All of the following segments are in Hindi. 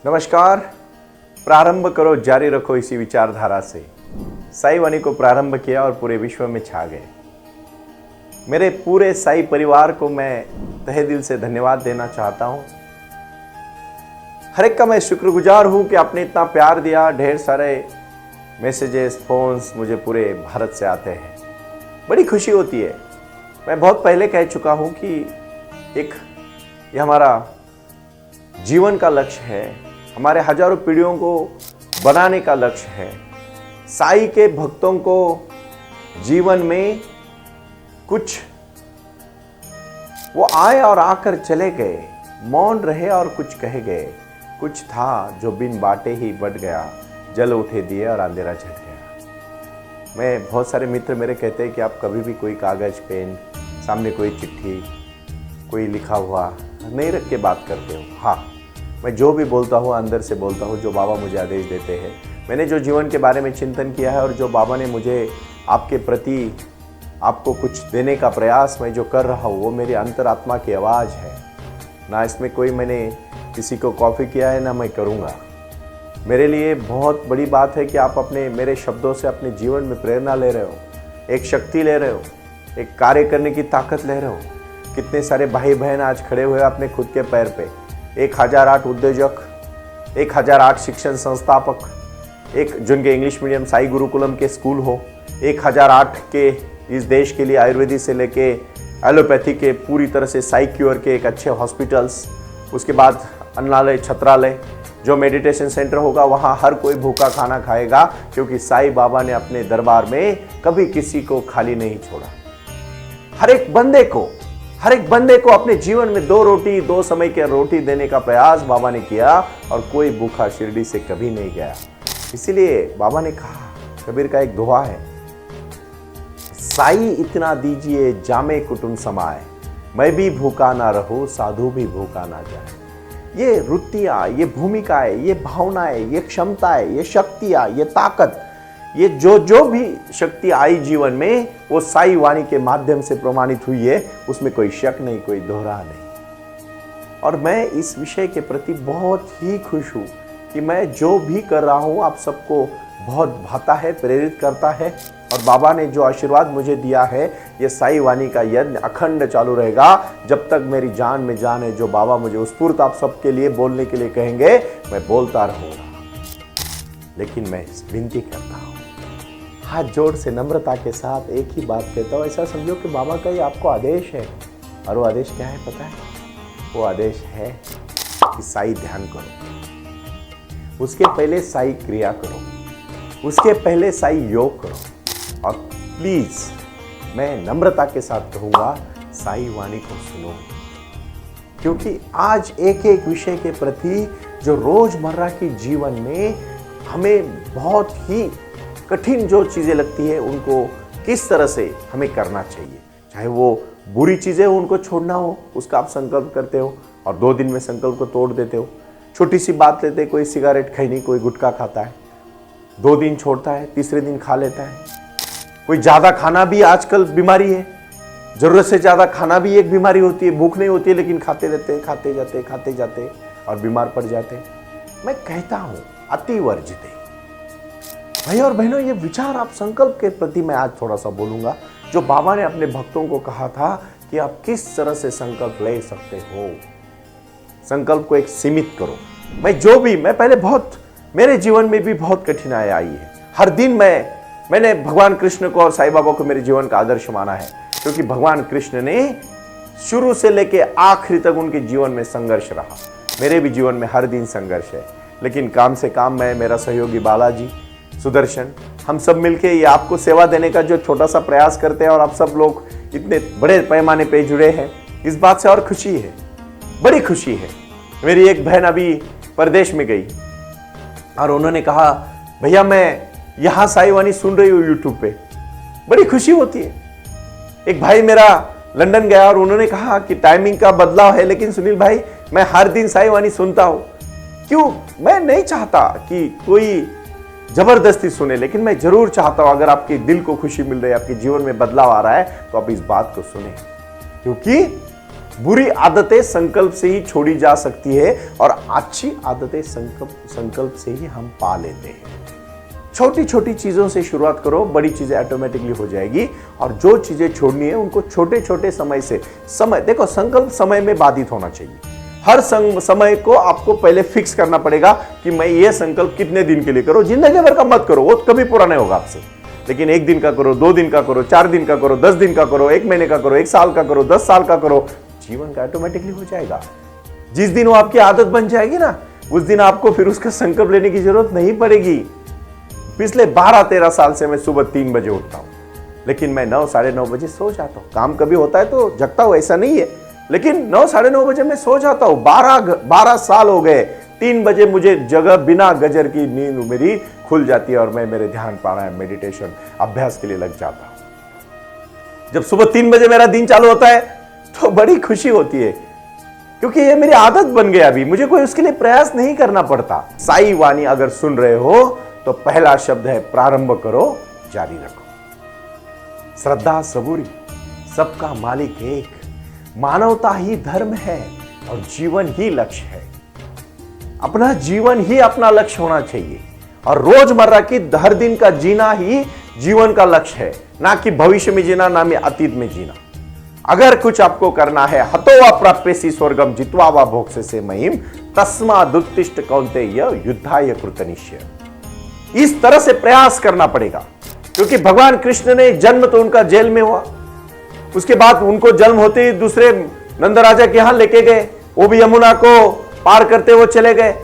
नमस्कार। प्रारंभ करो, जारी रखो इसी विचारधारा से। साई वाणी को प्रारंभ किया और पूरे विश्व में छा गए। मेरे पूरे साई परिवार को मैं तहे दिल से धन्यवाद देना चाहता हूं। हर एक का मैं शुक्रगुजार हूं कि आपने इतना प्यार दिया। ढेर सारे मैसेजेस, फोन्स मुझे पूरे भारत से आते हैं, बड़ी खुशी होती है। मैं बहुत पहले कह चुका हूं कि ये हमारा जीवन का लक्ष्य है, हमारे हजारों पीढ़ियों को बनाने का लक्ष्य है। साई के भक्तों को जीवन में कुछ वो आए और आकर चले गए, मौन रहे और कुछ कहे गए। कुछ था जो बिन बाटे ही बढ़ गया, जल उठे दिए और अंधेरा झट गया। मैं बहुत सारे मित्र मेरे कहते हैं कि आप कभी भी कोई कागज पेन, सामने कोई चिट्ठी, कोई लिखा हुआ नहीं रख के बात करते हो। हाँ, मैं जो भी बोलता हूँ अंदर से बोलता हूँ, जो बाबा मुझे आदेश देते हैं। मैंने जो जीवन के बारे में चिंतन किया है और जो बाबा ने मुझे आपके प्रति आपको कुछ देने का प्रयास मैं जो कर रहा हूँ, वो मेरी अंतरात्मा की आवाज़ है। ना इसमें कोई मैंने किसी को कॉपी किया है, ना मैं करूँगा। मेरे लिए बहुत बड़ी बात है कि आप अपने मेरे शब्दों से अपने जीवन में प्रेरणा ले रहे हो, एक शक्ति ले रहे हो, एक कार्य करने की ताकत ले रहे हो। कितने सारे भाई बहन आज खड़े हुए अपने खुद के पैर पे। 1008 उद्योजक, 1008 शिक्षण संस्थापक, एक जिनके इंग्लिश मीडियम साई गुरुकुलम के स्कूल हो, 1008 के इस देश के लिए आयुर्वेदिक से लेके एलोपैथी के पूरी तरह से साई क्योर के एक अच्छे हॉस्पिटल्स, उसके बाद अन्नालय, छत्रालय, जो मेडिटेशन सेंटर होगा वहाँ हर कोई भूखा खाना खाएगा, क्योंकि साई बाबा ने अपने दरबार में कभी किसी को खाली नहीं छोड़ा। हर एक बंदे को अपने जीवन में 2 रोटी, 2 समय की रोटी देने का प्रयास बाबा ने किया और कोई भूखा शिरडी से कभी नहीं गया। इसीलिए बाबा ने कहा, कबीर का एक दोहा है, साई इतना दीजिए जामे कुटुंब समाए, मैं भी भूखा ना रहूं, साधु भी भूखा ना जाए। ये वृत्तियां, ये भूमिकाएं, ये भावनाएं, ये क्षमताएं, ये शक्तियां, ये ताकत, ये जो भी शक्ति आई जीवन में, वो साई वाणी के माध्यम से प्रमाणित हुई है। उसमें कोई शक नहीं, कोई दोहरा नहीं। और मैं इस विषय के प्रति बहुत ही खुश हूँ कि मैं जो भी कर रहा हूँ आप सबको बहुत भाता है, प्रेरित करता है। और बाबा ने जो आशीर्वाद मुझे दिया है, ये साई वाणी का यज्ञ अखंड चालू रहेगा जब तक मेरी जान में जान है। जो बाबा मुझे उत्स्फूर्त आप सबके लिए बोलने के लिए कहेंगे, मैं बोलता रहूँगा। लेकिन मैं विनती करता हूँ, हाथ जोड़ से नम्रता के साथ एक ही बात कहता हूँ। ऐसा समझो कि बाबा का ये आपको आदेश है। और वो आदेश क्या है पता है? वो आदेश है कि साई ध्यान करो, उसके पहले साई क्रिया करो, उसके पहले साई योग करो। और प्लीज मैं नम्रता के साथ कहूँगा, साई वाणी को सुनो। क्योंकि आज एक एक विषय के प्रति जो रोजमर्रा की जीवन में हमें बहुत ही कठिन जो चीज़ें लगती है, उनको किस तरह से हमें करना चाहिए। चाहे वो बुरी चीज़ें हो, उनको छोड़ना हो, उसका आप संकल्प करते हो और 2 दिन में संकल्प को तोड़ देते हो। छोटी सी बात लेते, कोई सिगरेट खैनी, कोई गुटखा खाता है, 2 दिन छोड़ता है, तीसरे दिन खा लेता है। कोई ज़्यादा खाना भी आजकल बीमारी है, ज़रूरत से ज़्यादा खाना भी एक बीमारी होती है। भूख नहीं होती है लेकिन खाते रहते, खाते जाते और बीमार पड़ जाते। मैं कहता हूँ अति वर्जित। भाई और बहनों, ये विचार आप संकल्प के प्रति मैं आज थोड़ा सा बोलूंगा, जो बाबा ने अपने भक्तों को कहा था कि आप किस तरह से संकल्प ले सकते हो। संकल्प को एक सीमित करो। मैं पहले मेरे जीवन में भी बहुत कठिनाई आई है। हर दिन मैंने भगवान कृष्ण को और साईं बाबा को मेरे जीवन का आदर्श माना है, क्योंकि भगवान कृष्ण ने शुरू से लेके आखिरी तक उनके जीवन में संघर्ष रहा। मेरे भी जीवन में हर दिन संघर्ष है, लेकिन काम से काम मैं, मेरा सहयोगी बालाजी, सुदर्शन, हम सब मिलके ये आपको सेवा देने का जो छोटा सा प्रयास करते हैं, और आप सब लोग इतने बड़े पैमाने पे जुड़े हैं, इस बात से और खुशी है, बड़ी खुशी है। मेरी एक बहन अभी परदेश में गई और उन्होंने कहा, भैया मैं यहाँ साई वाणी सुन रही हूँ यूट्यूब पे। बड़ी खुशी होती है। एक भाई मेरा लंदन गया और उन्होंने कहा कि टाइमिंग का बदलाव है, लेकिन सुनील भाई मैं हर दिन साई वाणी सुनता हूँ। क्यों? मैं नहीं चाहता कि कोई जबरदस्ती सुने, लेकिन मैं जरूर चाहता हूं अगर आपके दिल को खुशी मिल रही है, आपके जीवन में बदलाव आ रहा है, तो आप इस बात को सुने। क्योंकि बुरी आदतें संकल्प से ही छोड़ी जा सकती है और अच्छी आदतें संकल्प से ही हम पा लेते हैं। छोटी छोटी चीजों से शुरुआत करो, बड़ी चीजें ऑटोमेटिकली हो जाएगी। और जो चीजें छोड़नी है उनको छोटे छोटे समय देखो, संकल्प समय में बाधित होना चाहिए। हर समय को आपको पहले फिक्स करना पड़ेगा कि मैं ये संकल्प कितने दिन के लिए करूं। जिंदगी भर का मत करो, वो कभी पूरा नहीं होगा आपसे। लेकिन 1 दिन का करो, 2 दिन का करो, 4 दिन का करो, 10 दिन का करो, 1 महीने का करो, 1 साल का करो, 10 साल का करो। जीवन का ऑटोमेटिकली हो जाएगा। जिस दिन वो आपकी आदत बन जाएगी ना, उस दिन आपको फिर उसका संकल्प लेने की जरूरत नहीं पड़ेगी। पिछले 12-13 साल से मैं सुबह 3 बजे उठता हूं, लेकिन मैं 9 साढ़े 9 बजे सो जाता हूं। काम कभी होता है तो जगता हूं, ऐसा नहीं है, लेकिन 9 साढ़े 9 बजे मैं सो जाता हूं। 12 साल हो गए। 3 बजे मुझे जगह बिना गजर की नींद मेरी खुल जाती है और मैं मेरे ध्यान प्राणायाम मेडिटेशन अभ्यास के लिए लग जाता हूं। जब सुबह 3 बजे मेरा दिन चालू होता है तो बड़ी खुशी होती है, क्योंकि ये मेरी आदत बन गया। अभी मुझे कोई उसके लिए प्रयास नहीं करना पड़ता। साई वाणी अगर सुन रहे हो तो पहला शब्द है प्रारंभ करो, जारी रखो। श्रद्धा सबूरी, सबका मालिक एक, मानवता ही धर्म है और जीवन ही लक्ष्य है। अपना जीवन ही अपना लक्ष्य होना चाहिए और रोजमर्रा की हर दिन का जीना ही जीवन का लक्ष्य है, ना कि भविष्य में जीना, ना में अतीत में जीना। अगर कुछ आपको करना है, हतो वा प्राप्यसि स्वर्गम जित्वा वा भोक्ष्यसे महिम तस्मादुत्तिष्ठ कौन्तेय युद्धाय कृतनिश्चय। इस तरह से प्रयास करना पड़ेगा, क्योंकि भगवान कृष्ण ने जन्म तो उनका जेल में हुआ, उसके बाद उनको जन्म होते ही दूसरे नंद राजा के यहां लेके गए, वो भी यमुना को पार करते हुए चले गए।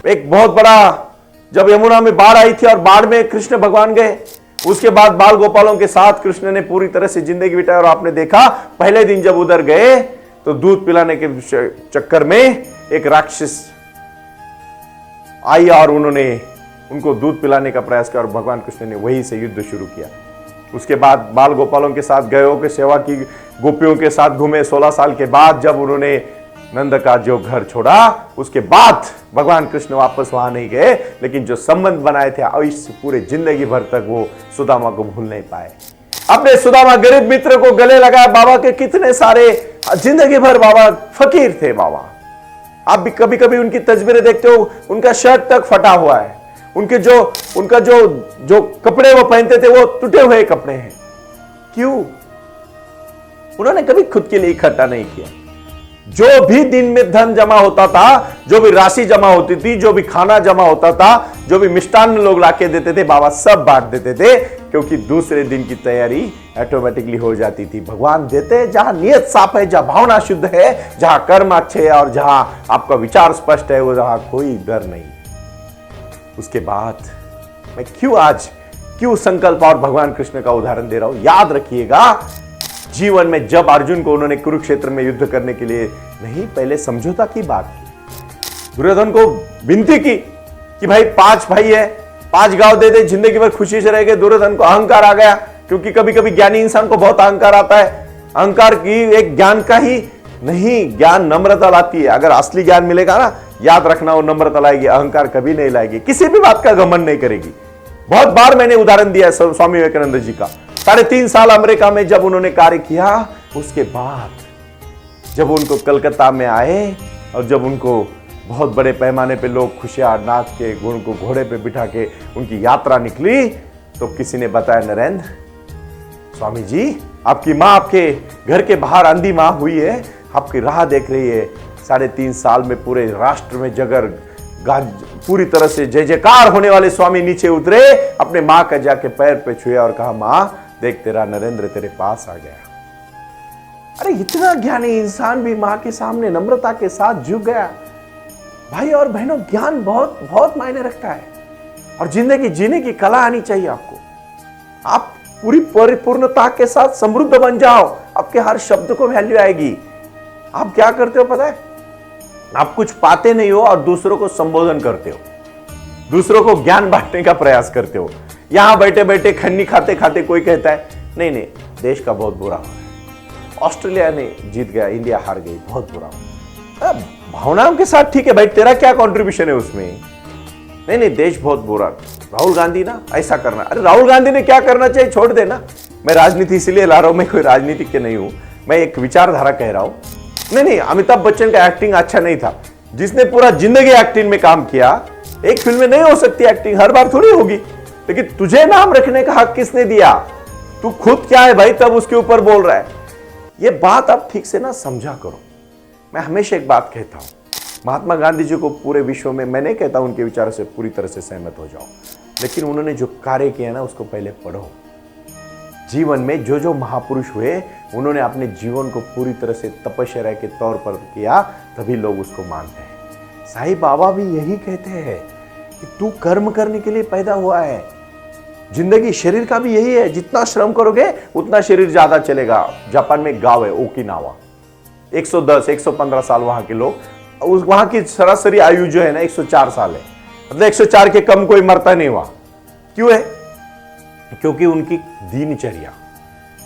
एक बहुत बड़ा, जब यमुना में बाढ़ आई थी और बाढ़ में कृष्ण भगवान गए, उसके बाद बाल गोपालों के साथ कृष्ण ने पूरी तरह से जिंदगी बिताई। और आपने देखा पहले दिन जब उधर गए तो दूध पिलाने के चक्कर में एक राक्षस आई और उन्होंने उनको दूध पिलाने का प्रयास किया और भगवान कृष्ण ने वहीं से युद्ध शुरू किया। उसके बाद बाल गोपालों के साथ गयों की सेवा की, गोपियों के साथ घूमे। 16 साल के बाद जब उन्होंने नंद का जो घर छोड़ा, उसके बाद भगवान कृष्ण वापस वहां नहीं गए, लेकिन जो संबंध बनाए थे अवश्य पूरे जिंदगी भर तक वो सुदामा को भूल नहीं पाए। अपने सुदामा गरीब मित्र को गले लगाया। बाबा के कितने सारे, जिंदगी भर बाबा फकीर थे। बाबा आप भी कभी कभी उनकी तस्वीरें देखते हो, उनका शर्ट तक फटा हुआ है, उनका जो कपड़े वो पहनते थे वो टूटे हुए कपड़े हैं। क्यों? उन्होंने कभी खुद के लिए इकट्ठा नहीं किया। जो भी दिन में धन जमा होता था, जो भी राशि जमा होती थी, जो भी खाना जमा होता था, जो भी मिष्टान्न लोग लाके देते थे, बाबा सब बांट देते थे, क्योंकि दूसरे दिन की तैयारी ऑटोमेटिकली हो जाती थी। भगवान देते जहां नियत साफ है, जहां भावना शुद्ध है, जहां कर्म अच्छे है और जहां आपका विचार स्पष्ट है, वो जहां कोई डर नहीं। उसके बाद मैं क्यों संकल्प और भगवान कृष्ण का उदाहरण दे रहा हूं? याद रखिएगा, जीवन में जब अर्जुन को उन्होंने कुरुक्षेत्र में युद्ध करने के लिए नहीं, पहले समझौता की बात की। दुर्योधन को विनती की कि भाई 5 भाई है, 5 गांव दे दे, जिंदगी भर खुशी से रहेंगे। दुर्योधन को अहंकार आ गया, क्योंकि कभी कभी ज्ञानी इंसान को बहुत अहंकार आता है। अहंकार की एक ज्ञान का ही नहीं, ज्ञान नम्रता लाती है। अगर असली ज्ञान मिलेगा ना, याद रखना, वो नम्रता लाएगी, अहंकार कभी नहीं लाएगी, किसी भी बात का घमंड नहीं करेगी। बहुत बार मैंने उदाहरण दिया है स्वामी विवेकानंद जी का। 3.5 साल अमेरिका में जब उन्होंने कार्य किया, उसके बाद जब उनको कलकत्ता में आए और जब उनको बहुत बड़े पैमाने पे लोग खुशियां नाच के उनको घोड़े पे बिठा के उनकी यात्रा निकली, तो किसी ने बताया, नरेंद्र स्वामी जी, आपकी माँ आपके घर के बाहर अंधी माँ हुई है, आपकी राह देख रही है। 3.5 साल में पूरे राष्ट्र में पूरी तरह से जय जयकार होने वाले स्वामी नीचे उतरे, अपने माँ का जाके पैर पे छुए और कहा, माँ देख तेरा नरेंद्र तेरे पास आ गया। अरे इतना ज्ञानी इंसान भी माँ के सामने नम्रता के साथ झुक गया। भाई और बहनों, ज्ञान बहुत बहुत मायने रखता है और जिंदगी जीने की कला आनी चाहिए आपको। आप पूरी परिपूर्णता के साथ समृद्ध बन जाओ, आपके हर शब्द को वैल्यू आएगी। आप क्या करते हो पता है? आप कुछ पाते नहीं हो और दूसरों को संबोधन करते हो, दूसरों को ज्ञान बांटने का प्रयास करते हो। यहां बैठे बैठे खन्नी खाते खाते कोई कहता है, नहीं नहीं देश का बहुत बुरा हो रहा है, ऑस्ट्रेलिया ने जीत गया, इंडिया हार गई, बहुत बुरा हो। भावनाओं के साथ ठीक है भाई, तेरा क्या कंट्रीब्यूशन है उसमें? नहीं नहीं देश बहुत बुरा, राहुल गांधी ना ऐसा करना। अरे राहुल गांधी ने क्या करना चाहिए छोड़ देना। मैं राजनीति इसलिए ला रहा हूं, मैं कोई राजनीतिज्ञ नहीं हूं, मैं एक विचारधारा कह रहा हूं। नहीं नहीं, अमिताभ बच्चन का एक्टिंग अच्छा नहीं था। जिसने पूरा जिंदगी एक्टिंग में काम किया, एक फिल्म में नहीं हो सकती एक्टिंग, हर बार थोड़ी होगी। लेकिन तुझे नाम रखने का हक किसने दिया? तू खुद क्या है भाई, तब उसके ऊपर बोल रहा है। ये बात आप ठीक से ना समझा करो। मैं हमेशा एक बात कहता हूं, महात्मा गांधी जी को पूरे विश्व में, मैं नहीं कहता उनके विचारों से पूरी तरह से सहमत हो जाओ, लेकिन उन्होंने जो कार्य किया ना उसको पहले पढ़ो। जीवन में जो जो महापुरुष हुए, उन्होंने अपने जीवन को पूरी तरह से तपस्या के तौर पर किया, तभी लोग उसको मानते हैं। साईं बाबा भी यही कहते हैं कि तू कर्म करने के लिए पैदा हुआ है। जिंदगी शरीर का भी यही है, जितना श्रम करोगे उतना शरीर ज्यादा चलेगा। जापान में गांव है ओकिनावा, 110 115 साल वहां के लोग, उस वहां की सरासरी आयु जो है ना 104 साल है। मतलब 104 के कम कोई मरता नहीं हुआ। क्यों है? क्योंकि उनकी दिनचर्या,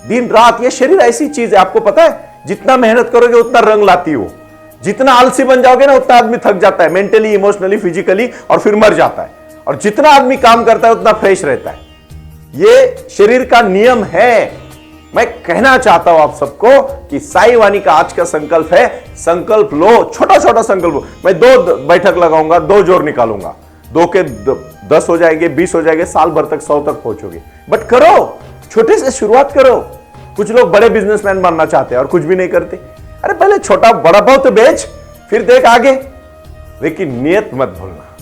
दिन रात, ये शरीर ऐसी चीज है, आपको पता है, जितना मेहनत करोगे उतना रंग लाती हो। जितना आलसी बन जाओगे ना उतना आदमी थक जाता है, मेंटली, इमोशनली, फिजिकली, और फिर मर जाता है। और जितना आदमी काम करता है उतना फ्रेश रहता है। ये शरीर का नियम है। मैं कहना चाहता हूं आप सबको कि साई वाणी का आज का संकल्प है, संकल्प लो, छोटा छोटा संकल्प लो। मैं 2 बैठक लगाऊंगा, 2 जोर निकालूंगा, 2 के 10 हो जाएंगे, 20 हो जाएंगे, साल भर तक 100 तक पहुंचोगे। बट करो, छोटे से शुरुआत करो। कुछ लोग बड़े बिजनेसमैन बनना चाहते हैं और कुछ भी नहीं करते। अरे पहले छोटा बड़ा पाव तो बेच, फिर देख आगे। लेकिन नियत मत भूलना,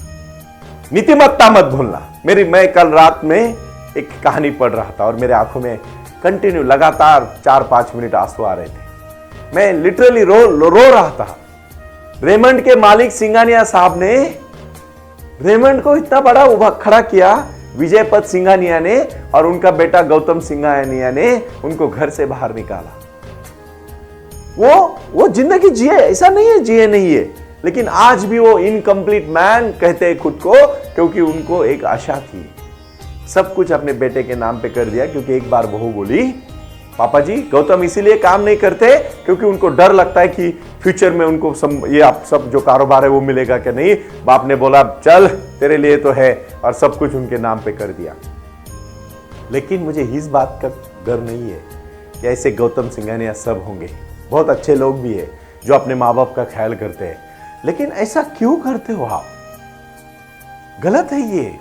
नीतिमत्ता मत भूलना। मैं कल रात में एक कहानी पढ़ रहा था और मेरे आंखों में कंटिन्यू लगातार 4-5 मिनट आंसू आ रहे थे। मैं लिटरली रो रहा था। रेमंड के मालिक सिंघानिया साहब ने रेमंड को इतना बड़ा खड़ा किया, विजयपत सिंघानिया ने, और उनका बेटा गौतम सिंघानिया ने उनको घर से बाहर निकाला। वो जिंदगी जिए, ऐसा नहीं है जिए नहीं है, लेकिन आज भी वो इनकम्प्लीट मैन कहते हैं खुद को, क्योंकि उनको एक आशा थी। सब कुछ अपने बेटे के नाम पे कर दिया, क्योंकि एक बार बहू बोली, पापा जी गौतम इसीलिए काम नहीं करते क्योंकि उनको डर लगता है कि फ्यूचर में उनको ये आप सब जो कारोबार है वो मिलेगा कि नहीं। बाप ने बोला चल तेरे लिए तो है, और सब कुछ उनके नाम पे कर दिया। लेकिन मुझे इस बात का डर नहीं है कि ऐसे गौतम सिंघानिया सब होंगे, बहुत अच्छे लोग भी है जो अपने माँ बाप का ख्याल करते हैं। लेकिन ऐसा क्यों करते हो आप? गलत है ये।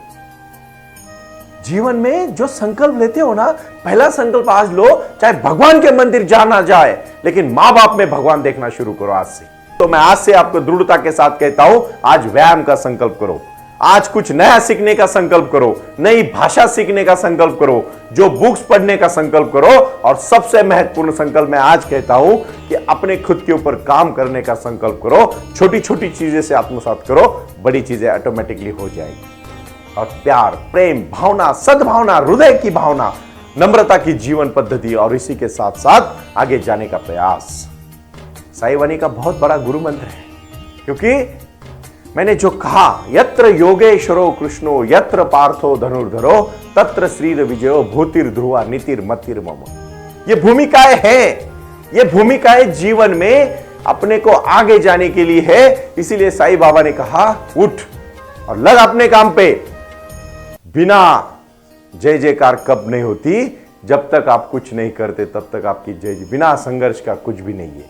जीवन में जो संकल्प लेते हो ना, पहला संकल्प आज लो, चाहे भगवान के मंदिर जाना जाए, लेकिन मां बाप में भगवान देखना शुरू करो आज से। तो मैं आज से आपको दृढ़ता के साथ कहता हूं, आज व्यायाम का संकल्प करो, आज कुछ नया सीखने का संकल्प करो, नई भाषा सीखने का संकल्प करो, जो बुक्स पढ़ने का संकल्प करो, और सबसे महत्वपूर्ण संकल्प मैं आज कहता हूं कि अपने खुद के ऊपर काम करने का संकल्प करो। छोटी छोटी चीजें से आत्मसात करो, बड़ी चीजें ऑटोमेटिकली हो जाएगी। और प्यार, प्रेम, भावना, सद्भावना, हृदय की भावना, नम्रता की जीवन पद्धति, और इसी के साथ साथ आगे जाने का प्रयास साई वाणी का बहुत बड़ा गुरु मंत्र है। क्योंकि मैंने जो कहा, यत्र योगेश्वरो कृष्णो यत्र पार्थो धनुर्धरो तत्र श्रीर विजयो भूतिर ध्रुवा नीतिर मतिर मम। ये भूमिकाएं हैं, ये भूमिकाएं जीवन में अपने को आगे जाने के लिए है। इसीलिए साईं बाबा ने कहा उठ और लग अपने काम पे। बिना जय जयकार कब नहीं होती, जब तक आप कुछ नहीं करते तब तक आपकी बिना संघर्ष का कुछ भी नहीं है।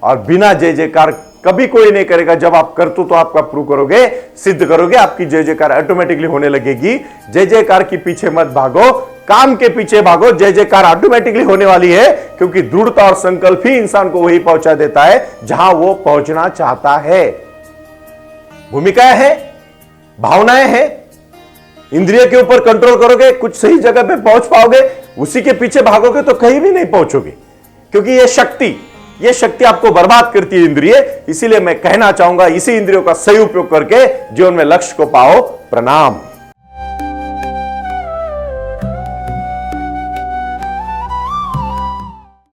और बिना जय जयकार कभी कोई नहीं करेगा। जब आप करतु तो आपका प्रूव करोगे, सिद्ध करोगे, आपकी जय जयकार ऑटोमेटिकली होने लगेगी। जय जयकार के पीछे मत भागो, काम के पीछे भागो। जय जयकार ऑटोमेटिकली होने वाली है, क्योंकि दृढ़ता और संकल्प ही इंसान को वही पहुंचा देता है जहां वो पहुंचना चाहता है। भूमिकाएं हैं, भावनाएं हैं, इंद्रिय के ऊपर कंट्रोल करोगे, कुछ सही जगह पे पहुंच पाओगे। उसी के पीछे भागोगे तो कहीं भी नहीं पहुंचोगे, क्योंकि ये शक्ति आपको बर्बाद करती है, इंद्रिय। इसीलिए मैं कहना चाहूंगा, इसी इंद्रियों का सही उपयोग करके जीवन में लक्ष्य को पाओ। प्रणाम।